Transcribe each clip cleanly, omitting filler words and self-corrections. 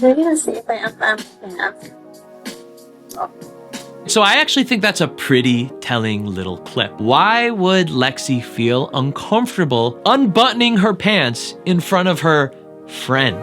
We're gonna see if I have. So I actually think that's a pretty telling little clip. Why would Lexi feel uncomfortable unbuttoning her pants in front of her friend?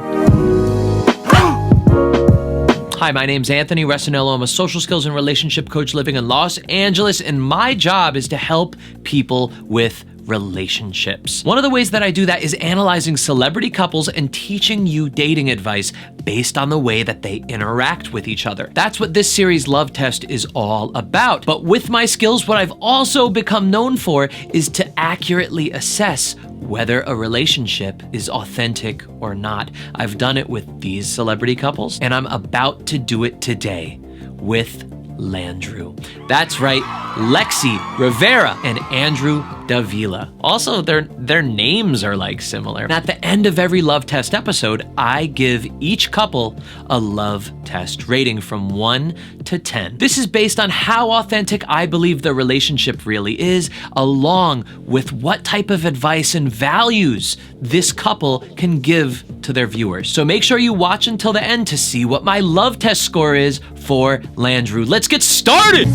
Hi, my name's Anthony Resinello. I'm a social skills and relationship coach living in Los Angeles, and my job is to help people with relationships. One of the ways that I do that is analyzing celebrity couples and teaching you dating advice based on the way that they interact with each other. That's what this series Love Test is all about. But with my skills, what I've also become known for is to accurately assess whether a relationship is authentic or not. I've done it with these celebrity couples, and I'm about to do it today with Landrew. That's right, Lexi, Rivera, and Andrew Davila. Also, their names are like similar. And at the end of every Love Test episode, I give each couple a Love Test rating from 1 to 10. This is based on how authentic I believe the relationship really is, along with what type of advice and values this couple can give to their viewers. So make sure you watch until the end to see what my Love Test score is for Landrew. Let's get started!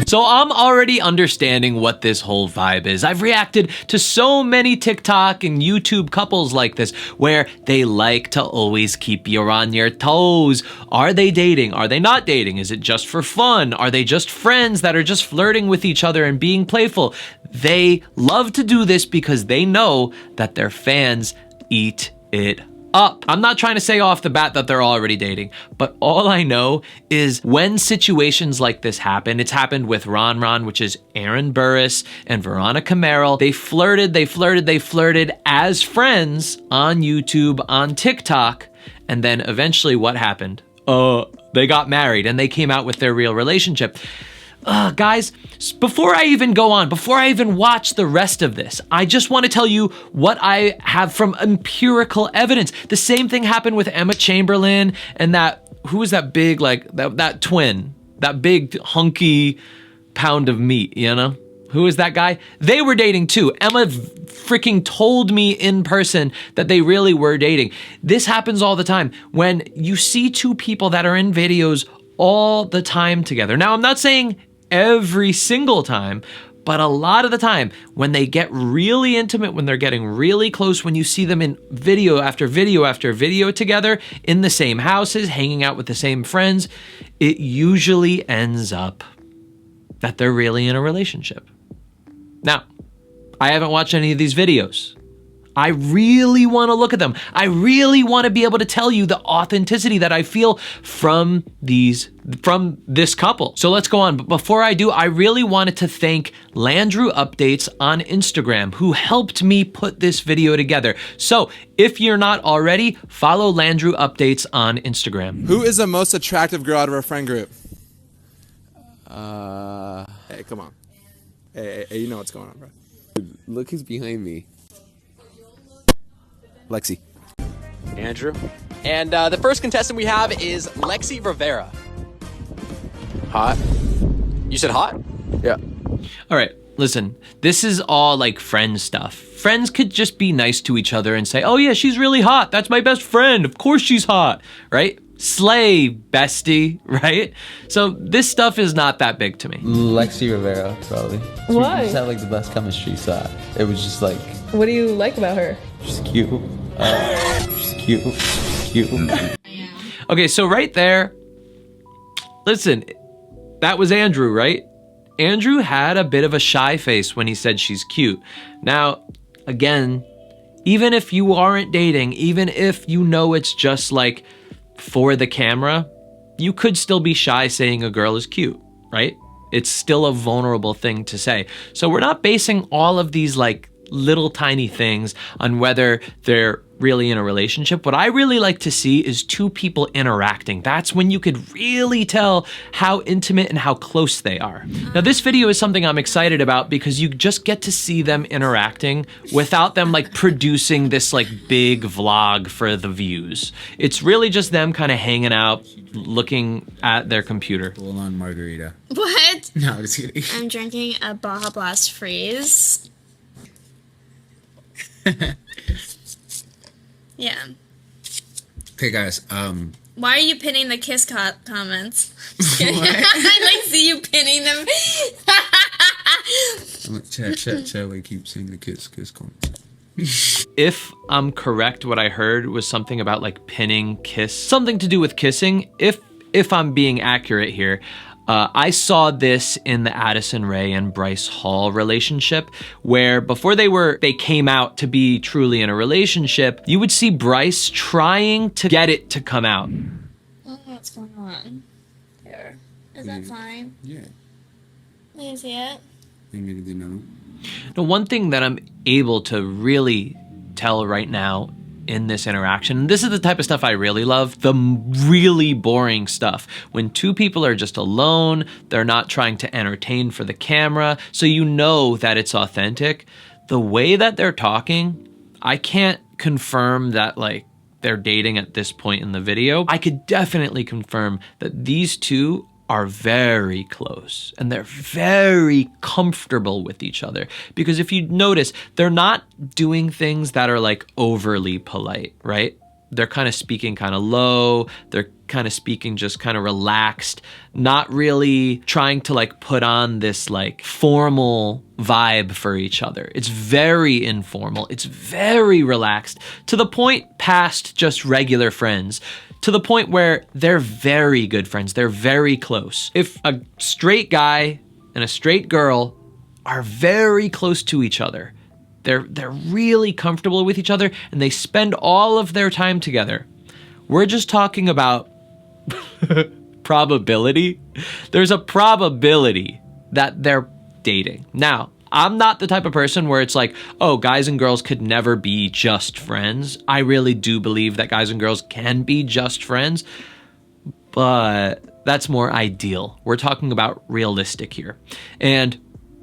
So I'm already understanding what this whole vibe is. I've reacted to so many TikTok and YouTube couples like this where they like to always keep you on your toes. Are they dating? Are they not dating? Is it just for fun? Are they just friends that are just flirting with each other and being playful? They love to do this because they know that their fans eat it up. I'm not trying to say off the bat that they're already dating, but all I know is when situations like this happen, it's happened with Ron, which is Aaron Burris and Veronica Merrill. They flirted as friends on YouTube, on TikTok, and then eventually what happened? They got married and they came out with their real relationship. Guys, before I even go on, before I even watch the rest of this, I just want to tell you what I have from empirical evidence. The same thing happened with Emma Chamberlain and who was that big, that twin, that big hunky pound of meat, you know? Who is that guy? They were dating too. Emma freaking told me in person that they really were dating. This happens all the time when you see two people that are in videos all the time together. Now, I'm not saying every single time, but a lot of the time when they get really intimate, when they're getting really close, when you see them in video after video after video together in the same houses, hanging out with the same friends, it usually ends up that they're really in a relationship. Now, I haven't watched any of these videos. I really want to look at them. I really want to be able to tell you the authenticity that I feel from this couple. So let's go on. But before I do, I really wanted to thank Landrew Updates on Instagram, who helped me put this video together. So if you're not already, follow Landrew Updates on Instagram. Who is the most attractive girl out of our friend group? Hey, come on. Hey, you know what's going on, bro. Look who's behind me. Lexi. Andrew. And the first contestant we have is Lexi Rivera. Hot. You said hot? Yeah. All right, listen, this is all like friend stuff. Friends could just be nice to each other and say, oh yeah, she's really hot. That's my best friend. Of course she's hot, right? Slay, bestie, right? So this stuff is not that big to me. Lexi Rivera, probably. Why? We just had like the best chemistry, so it was just like... What do you like about her? She's cute. She's cute. She's cute. Okay, so right there, listen, that was Andrew, right? Andrew had a bit of a shy face when he said she's cute. Now, again, even if you aren't dating, even if you know it's just like for the camera, you could still be shy saying a girl is cute, right? It's still a vulnerable thing to say. So we're not basing all of these like little tiny things on whether they're really in a relationship. What I really like to see is two people interacting. That's when you could really tell how intimate and how close they are. Now, this video is something I'm excited about because you just get to see them interacting without them like producing this like big vlog for the views. It's really just them kind of hanging out, looking at their computer. Full on margarita. What? No, just kidding. I'm drinking a Baja Blast Freeze. Yeah. Okay, guys. Why are you pinning the kiss comments? I like see you pinning them. Chat. We keep saying the kiss comments. If I'm correct, what I heard was something about like pinning kiss, something to do with kissing. If I'm being accurate here, I saw this in the Addison Rae and Bryce Hall relationship, where before they came out to be truly in a relationship, you would see Bryce trying to get it to come out. Oh, what's going on? There. Is that fine? Yeah. Can you see it? You need to know. Now, one thing that I'm able to really tell right now in this interaction, and this is the type of stuff I really love, the really boring stuff. When two people are just alone, they're not trying to entertain for the camera, so you know that it's authentic. The way that they're talking, I can't confirm that like they're dating at this point in the video. I could definitely confirm that these two are very close and they're very comfortable with each other, because if you notice, they're not doing things that are like overly polite, right? They're kind of speaking kind of low, they're kind of speaking just kind of relaxed, not really trying to like put on this like formal vibe for each other. It's very informal, it's very relaxed, to the point past just regular friends, to the point where they're very good friends. They're very close. If a straight guy and a straight girl are very close to each other, they're really comfortable with each other and they spend all of their time together. We're just talking about probability. There's a probability that they're dating. Now, I'm not the type of person where it's like, oh, guys and girls could never be just friends. I really do believe that guys and girls can be just friends, but that's more ideal. We're talking about realistic here. And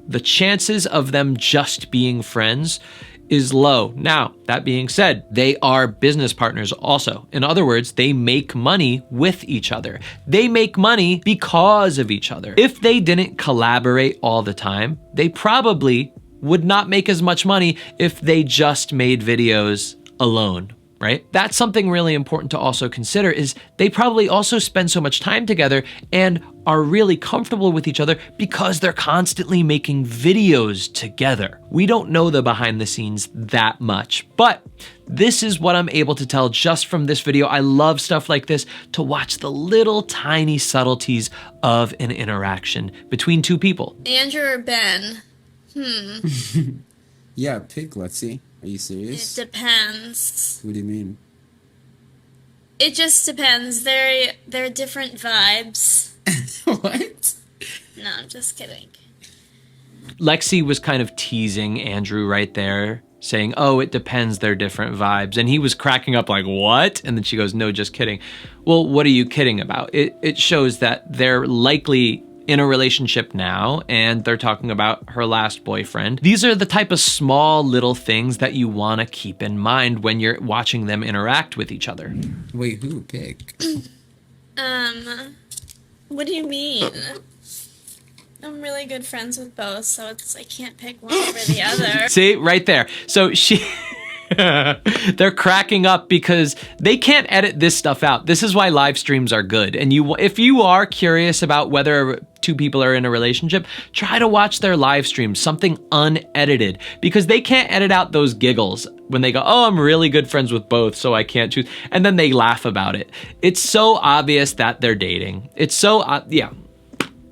the chances of them just being friends is low. Now, that being said, they are business partners also. In other words, they make money with each other. They make money because of each other. If they didn't collaborate all the time, they probably would not make as much money if they just made videos alone, right? That's something really important to also consider, is they probably also spend so much time together and are really comfortable with each other because they're constantly making videos together. We don't know the behind the scenes that much, but this is what I'm able to tell just from this video. I love stuff like this, to watch the little tiny subtleties of an interaction between two people. Andrew or Ben? Yeah, pick, Lexi. Are you serious? It depends. What do you mean? It just depends. They're different vibes. What? No, I'm just kidding. Lexi was kind of teasing Andrew right there, saying, oh, it depends, they're different vibes. And he was cracking up like, what? And then she goes, no, just kidding. Well, what are you kidding about? It shows that they're likely in a relationship now, and they're talking about her last boyfriend. These are the type of small little things that you want to keep in mind when you're watching them interact with each other. Wait, who pick? What do you mean? I'm really good friends with both, so I can't pick one over the other. See, right there. So they're cracking up because they can't edit this stuff out. This is why live streams are good. And if you are curious about whether two people are in a relationship, try to watch their live streams, something unedited, because they can't edit out those giggles when they go, oh, I'm really good friends with both, so I can't choose. And then they laugh about it. It's so obvious that they're dating. It's so, yeah.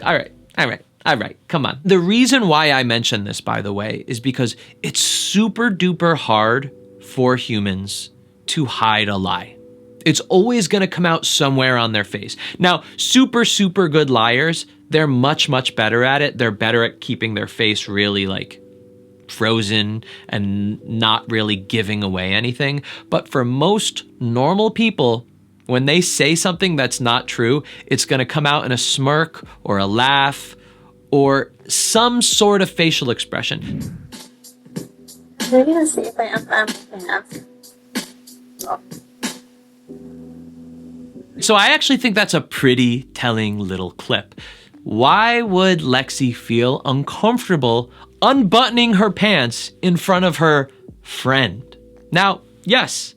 All right, come on. The reason why I mention this, by the way, is because it's super duper hard for humans to hide a lie. It's always gonna come out somewhere on their face. Now, super, super good liars, they're much, much better at it. They're better at keeping their face really like frozen and not really giving away anything. But for most normal people, when they say something that's not true, it's gonna come out in a smirk or a laugh or some sort of facial expression. We're gonna see if I have. So I actually think that's a pretty telling little clip. Why would Lexi feel uncomfortable unbuttoning her pants in front of her friend. Now, yes,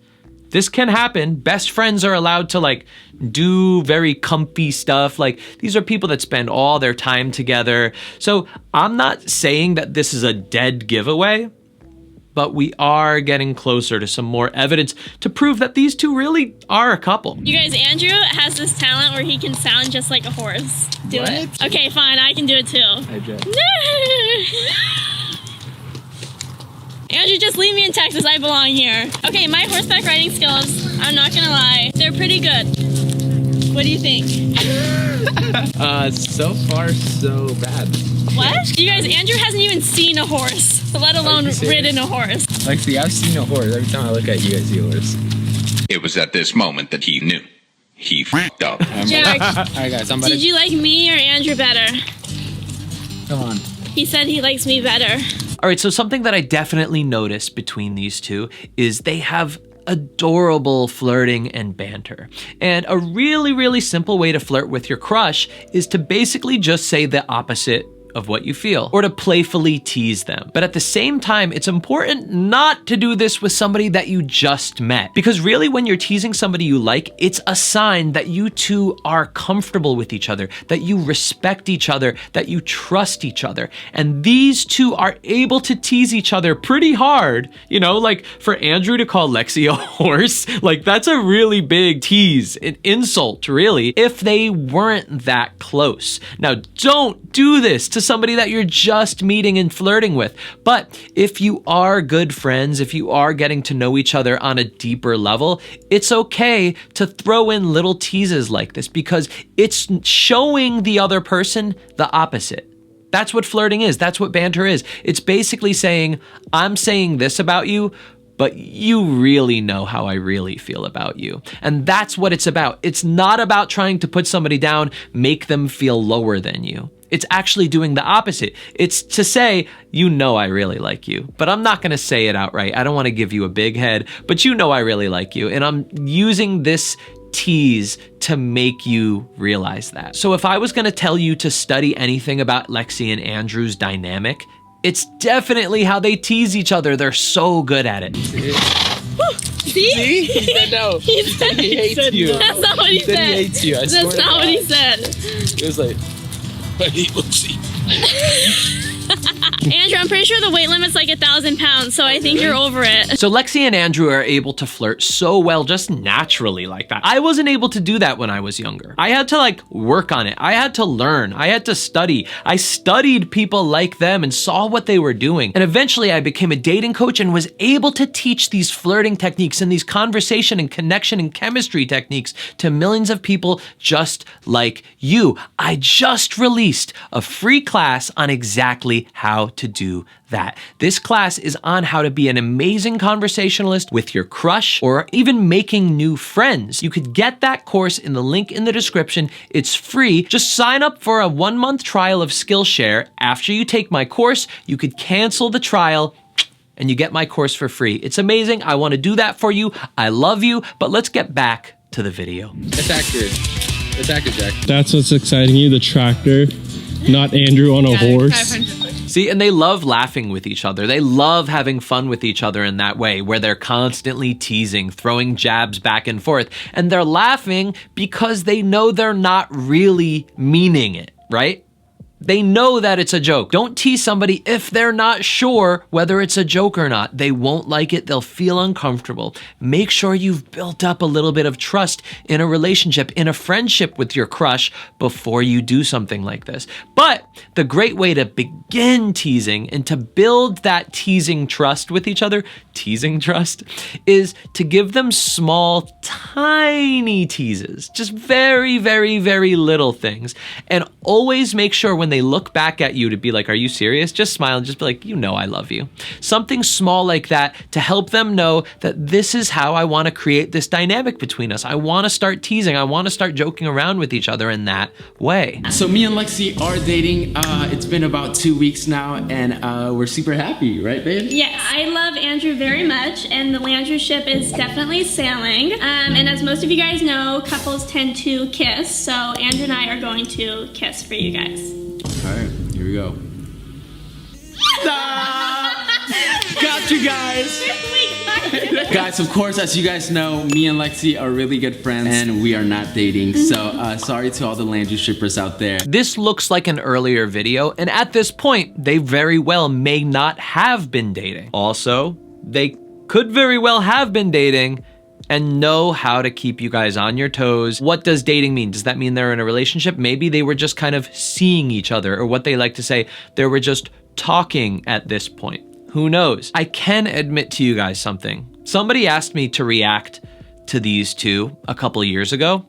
this can happen. Best friends are allowed to like do very comfy stuff. Like these are people that spend all their time together. So I'm not saying that this is a dead giveaway, but we are getting closer to some more evidence to prove that these two really are a couple. You guys, Andrew has this talent where he can sound just like a horse. Do it. Okay, fine, I can do it too. I did. Andrew, just leave me in Texas, I belong here. Okay, my horseback riding skills, I'm not gonna lie, they're pretty good. What do you think? So far, so bad. What? You guys, Andrew hasn't even seen a horse, let alone ridden a horse. Lexi, I've seen a horse. Every time I look at you, I see a horse. It was at this moment that he knew. He f***ed up. Jack, Alright guys, I'm about did you like me or Andrew better? Come on. He said he likes me better. All right, so something that I definitely noticed between these two is they have adorable flirting and banter. And a really, really simple way to flirt with your crush is to basically just say the opposite of what you feel, or to playfully tease them. But at the same time, it's important not to do this with somebody that you just met. Because really, when you're teasing somebody you like, it's a sign that you two are comfortable with each other, that you respect each other, that you trust each other. And these two are able to tease each other pretty hard. You know, like for Andrew to call Lexi a horse, like that's a really big tease, an insult, really, if they weren't that close. Now, don't do this to somebody that you're just meeting and flirting with. But if you are good friends, if you are getting to know each other on a deeper level, it's okay to throw in little teases like this because it's showing the other person the opposite. That's what flirting is. That's what banter is. It's basically saying, I'm saying this about you, but you really know how I really feel about you. And that's what it's about. It's not about trying to put somebody down, make them feel lower than you. It's actually doing the opposite. It's to say, you know I really like you, but I'm not gonna say it outright. I don't wanna give you a big head, but you know I really like you. And I'm using this tease to make you realize that. So if I was gonna tell you to study anything about Lexi and Andrew's dynamic, it's definitely how they tease each other. They're so good at it. See? He said no. He said he hates you. That's not what he said. He hates you. I swear That's to not what he God. said. It was like, but he will see. Andrew, I'm pretty sure the weight limit's like 1,000 pounds, so I think you're over it. So Lexi and Andrew are able to flirt so well just naturally like that. I wasn't able to do that when I was younger. I had to like work on it. I had to learn. I had to study. I studied people like them and saw what they were doing. And eventually I became a dating coach and was able to teach these flirting techniques and these conversation and connection and chemistry techniques to millions of people just like you. I just released a free class on exactly how to do that. This class is on how to be an amazing conversationalist with your crush or even making new friends. You could get that course in the link in the description. It's free. Just sign up for a 1-month trial of SKILLSHARE. After you take my course, you could cancel the trial and you get my course for free. It's amazing. I want to do that for you. I love you, but let's get back to the video. It's accurate. It's accurate, Jack. That's what's exciting you, the tractor, not Andrew on a horse. See, and they love laughing with each other. They love having fun with each other in that way, where they're constantly teasing, throwing jabs back and forth. And they're laughing because they know they're not really meaning it, right? They know that it's a joke. Don't tease somebody if they're not sure whether it's a joke or not. They won't like it. They'll feel uncomfortable. Make sure you've built up a little bit of trust in a relationship, in a friendship with your crush before you do something like this. But the great way to begin teasing and to build that teasing trust with each other, teasing trust, is to give them small, tiny teases. Just very, very, very little things. And always make sure when they look back at you to be like, are you serious? Just smile and just be like, you know I love you. Something small like that to help them know that this is how I want to create this dynamic between us. I want to start teasing. I want to start joking around with each other in that way. So me and Lexi are dating. It's been about 2 weeks now, and we're super happy, right, babe? Yes, I love Andrew very much, and the Andrew ship is definitely sailing. And as most of you guys know, couples tend to kiss, so Andrew and I are going to kiss for you guys. All right, here we go. got you guys. Guys, of course, as you guys know, me and Lexi are really good friends and we are not dating. So sorry to all the Landry strippers out there. This looks like an earlier video, and at this point, they very well may not have been dating. Also, they could very well have been dating and know how to keep you guys on your toes. What does dating mean? Does that mean they're in a relationship? Maybe they were just kind of seeing each other, or what they like to say, they were just talking at this point. Who knows? I can admit to you guys something. Somebody asked me to react to these two a couple years ago.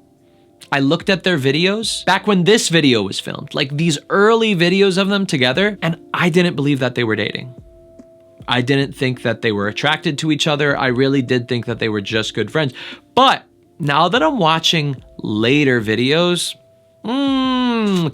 I looked at their videos back when this video was filmed, like these early videos of them together, and I didn't believe that they were dating. I didn't think that they were attracted to each other. I really did think that they were just good friends. But now that I'm watching later videos,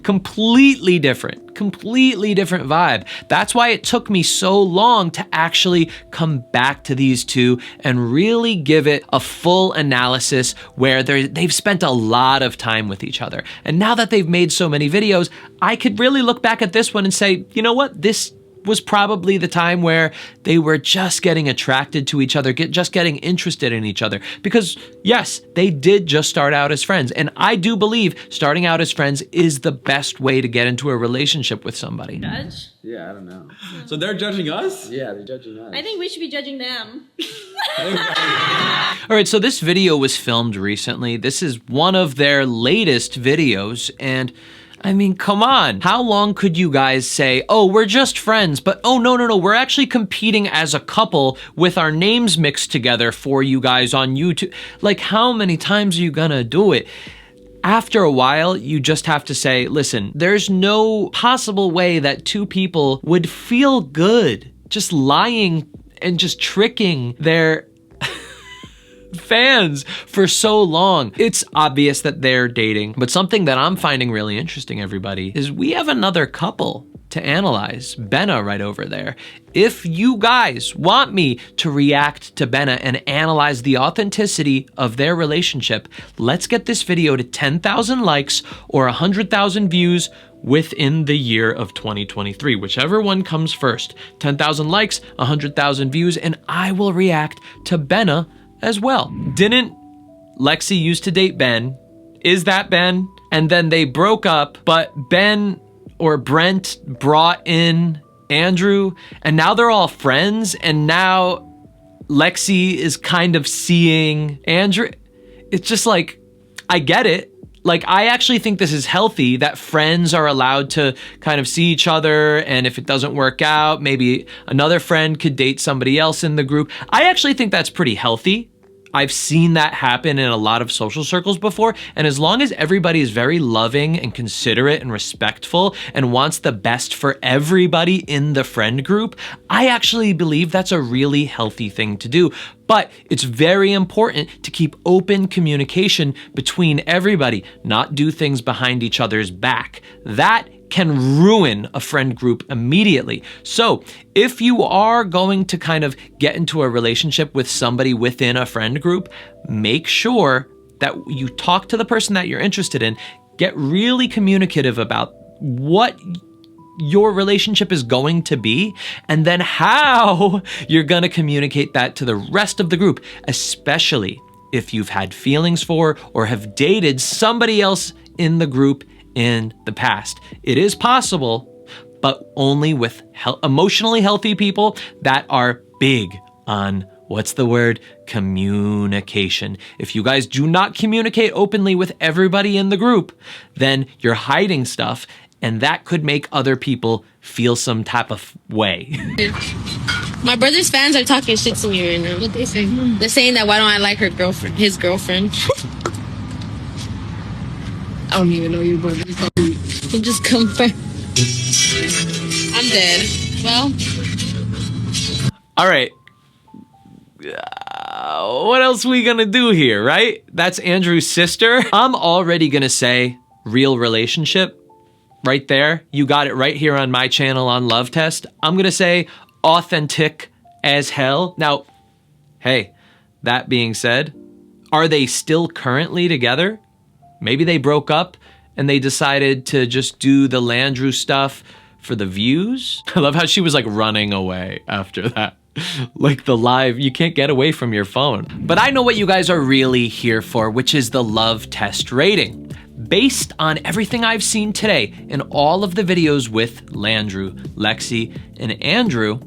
completely different vibe. That's why it took me so long to actually come back to these two and really give it a full analysis where they've spent a lot of time with each other. And now that they've made so many videos, I could really look back at this one and say, you know what, this was probably the time where they were just getting attracted to each other, just getting interested in each other. Because yes, they did just start out as friends. And I do believe starting out as friends is the best way to get into a relationship with somebody. Judge? Yeah, I don't know. So they're judging us? Yeah, they're judging us. I think we should be judging them. All right, so this video was filmed recently. This is one of their latest videos, and I mean, come on. How long could you guys say, oh, we're just friends, but oh, no, we're actually competing as a couple with our names mixed together for you guys on YouTube? Like, how many times are you gonna do it? After a while, you just have to say, listen, there's no possible way that two people would feel good just lying and just tricking their fans for so long. It's obvious that they're dating, but something that I'm finding really interesting, everybody, is we have another couple to analyze. Benna right over there. If you guys want me to react to Benna and analyze the authenticity of their relationship, let's get this video to 10,000 likes or 100,000 views within the year of 2023, whichever one comes first. 10,000 likes, 100,000 views, and I will react to Benna as well. Didn't Lexi used to date Ben? Is that Ben? And then they broke up, but Ben or Brent brought in Andrew, and now they're all friends, and now Lexi is kind of seeing Andrew. It's just like, I get it. Like, I actually think this is healthy, that friends are allowed to kind of see each other, and if it doesn't work out, maybe another friend could date somebody else in the group. I actually think that's pretty healthy. I've seen that happen in a lot of social circles before, and as long as everybody is very loving and considerate and respectful and wants the best for everybody in the friend group, I actually believe that's a really healthy thing to do. But it's very important to keep open communication between everybody, not do things behind each other's back. That can ruin a friend group immediately. So if you are going to kind of get into a relationship with somebody within a friend group, make sure that you talk to the person that you're interested in, get really communicative about what your relationship is going to be, and then how you're gonna communicate that to the rest of the group, especially if you've had feelings for or have dated somebody else in the group in the past. It is possible, but only with emotionally healthy people that are big on, what's the word? Communication. If you guys do not communicate openly with everybody in the group, then you're hiding stuff, and that could make other people feel some type of way. My brother's fans are talking shit to me right now. What they say? They're saying that why don't I like her girlfriend, his girlfriend. I don't even know your brother. He just confirmed. I'm dead. Well. All right. What else are we gonna do here, right? That's Andrew's sister. I'm already gonna say real relationship right there. You got it right here on my channel on Love Test. I'm gonna say authentic as hell. Now, hey, that being said, are they still currently together? Maybe they broke up and they decided to just do the Landrew stuff for the views. I love how she was like running away after that. Like the live, you can't get away from your phone. But I know what you guys are really here for, which is the love test rating. Based on everything I've seen today in all of the videos with Landrew, Lexi, and Andrew,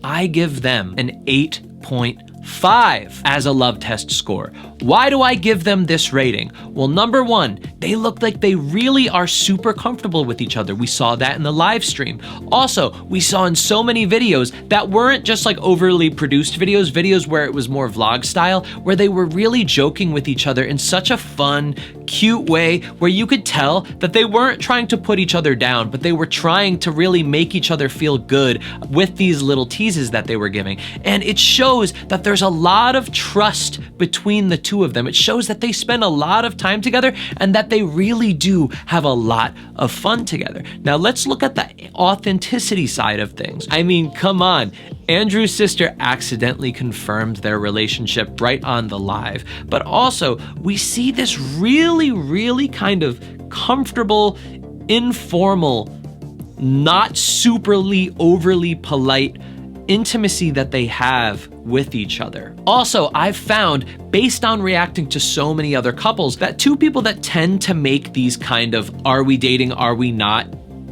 I give them an 8.5 as a love test score. Why do I give them this rating? Well, number one, they look like they really are super comfortable with each other. We saw that in the live stream. Also, we saw in so many videos that weren't just like overly produced videos where it was more vlog style, where they were really joking with each other in such a fun, cute way where you could tell that they weren't trying to put each other down, but they were trying to really make each other feel good with these little teases that they were giving. And it shows that there's a lot of trust between the two of them. It shows that they spend a lot of time together and that they really do have a lot of fun together. Now let's look at the authenticity side of things. I mean, come on. Andrew's sister accidentally confirmed their relationship right on the live, but also we see this really kind of comfortable, informal, not superly overly polite intimacy that they have with each other. Also, I've found, based on reacting to so many other couples, that two people that tend to make these kind of are we dating, are we not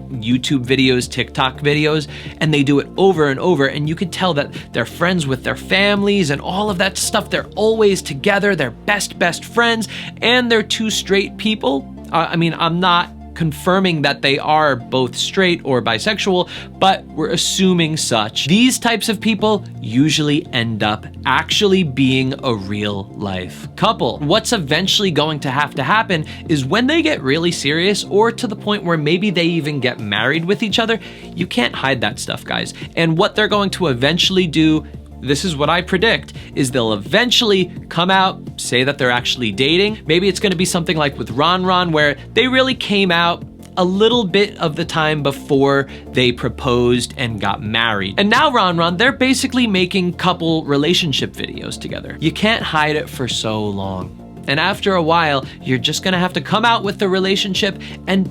YouTube videos, TikTok videos, and they do it over and over, and you can tell that they're friends with their families and all of that stuff. They're always together, they're best friends, and they're two straight people. I mean, I'm not confirming that they are both straight or bisexual, but we're assuming such. These types of people usually end up actually being a real life couple. What's eventually going to happen is when they get really serious, or to the point where maybe they even get married with each other, you can't hide that stuff, guys. And what they're going to eventually do, this is what I predict, is they'll eventually come out, say that they're actually dating. Maybe it's gonna be something like with Ron, where they really came out a little bit of the time before they proposed and got married. And now Ron, they're basically making couple relationship videos together. You can't hide it for so long. And after a while, you're just gonna have to come out with the relationship and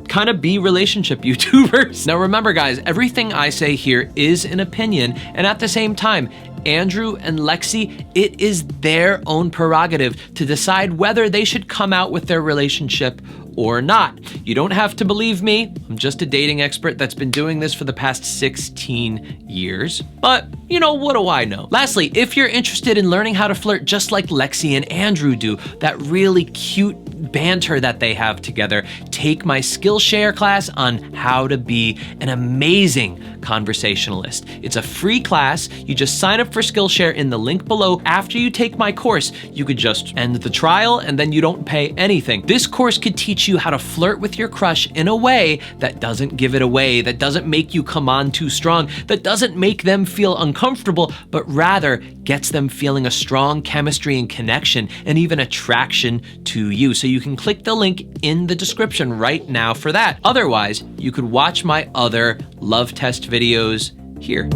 kind of be relationship YouTubers. Now remember guys, everything I say here is an opinion, and at the same time, Andrew and Lexi, it is their own prerogative to decide whether they should come out with their relationship or not. You don't have to believe me. I'm just a dating expert that's been doing this for the past 16 years. But, you know, what do I know? Lastly, if you're interested in learning how to flirt just like Lexi and Andrew do, that really cute banter that they have together, take my SKILLSHARE class on how to be an amazing conversationalist. It's a free class. You just sign up for SKILLSHARE in the link below. After you take my course, you could just end the trial and then you don't pay anything. This course could teach you how to flirt with your crush in a way that doesn't give it away, that doesn't make you come on too strong, that doesn't make them feel uncomfortable, but rather gets them feeling a strong chemistry and connection and even attraction to you. So you can click the link in the description right now for that. Otherwise, you could watch my other love test videos here.